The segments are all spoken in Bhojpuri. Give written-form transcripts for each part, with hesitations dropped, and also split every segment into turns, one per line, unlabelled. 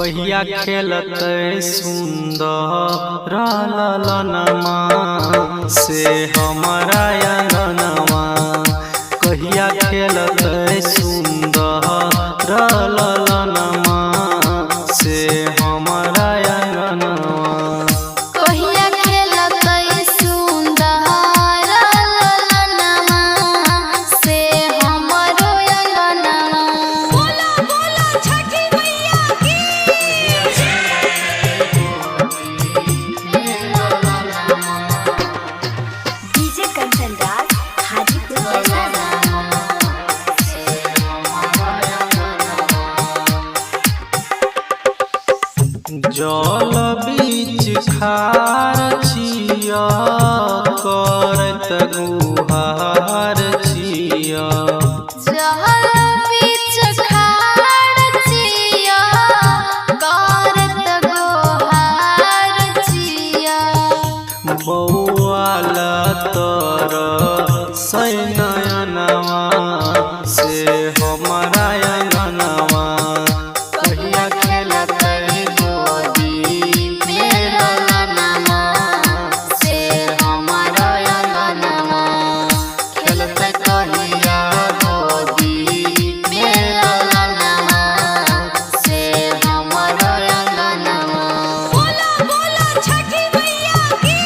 कहिया खेलत सुंदर ललनमा से हमारा अंगनमा। कहिया खेलत सुंदर ललनमा से हमारा अंगनमा।
कहिया खेलत सुंदर ललनमा से हमरो अंगनमा। बोला बोला छठी मैया की। डीजे कंचन राज हाजीपुर
जल बीच खार छिया करत गुहार छिया।
जल बीच खाड़ छिया करत गुहार छिया।
बौआल तर सैनयनवा से हमारा अंगनवा। कहिया खेलत गोदी में ललनमा
से हमारा अंगनमा।
खेलत कहिया गोदी
में ललनमा से हमारा अंगनमा। बोला बोला छठी मैया की।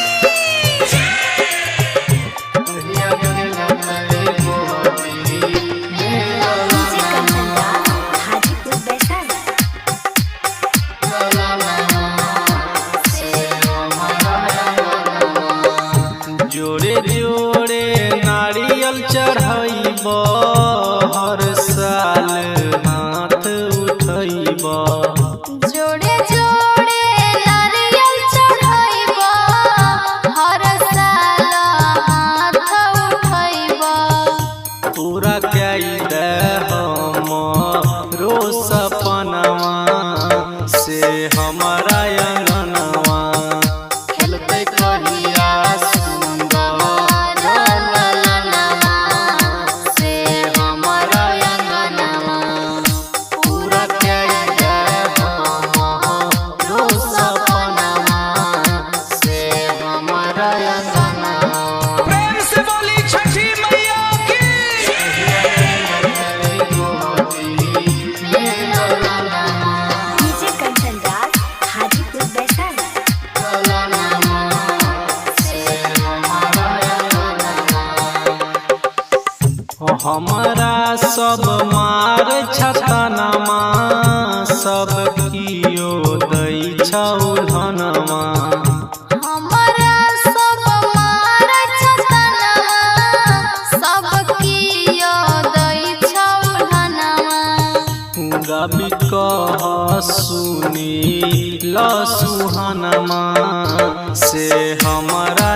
कहिया खेलत गोदी में
डीजे कंचन राज हाजीपुर वैशाली।
जोड़े जोड़े नारियल चढ़ाइब हर साल हाथ उठैब।
जोड़े जोड़े नारियल चढ़ाइबा हर साल हाथ उठैबा।
पूरा कई दे हमरो सपनवा से हमारा अंगनवा। खेलते कहिया सुंदर
ललनमा से हमारा अंगनमा।
पूरा कई दे हमरो सपनवा से हमारा अंगनवा।
प्रेम से बोली छठी मैया की।
डीजे कंचन राज हाजीपुर वैशाली।
हमारा सब मार छतनमा सब कियो दै छौलनमा।
हमारा सब मार छतनमा सब कियो दै छौलनमा।
गाबी कह सुनी ल सुहनमा से हमारा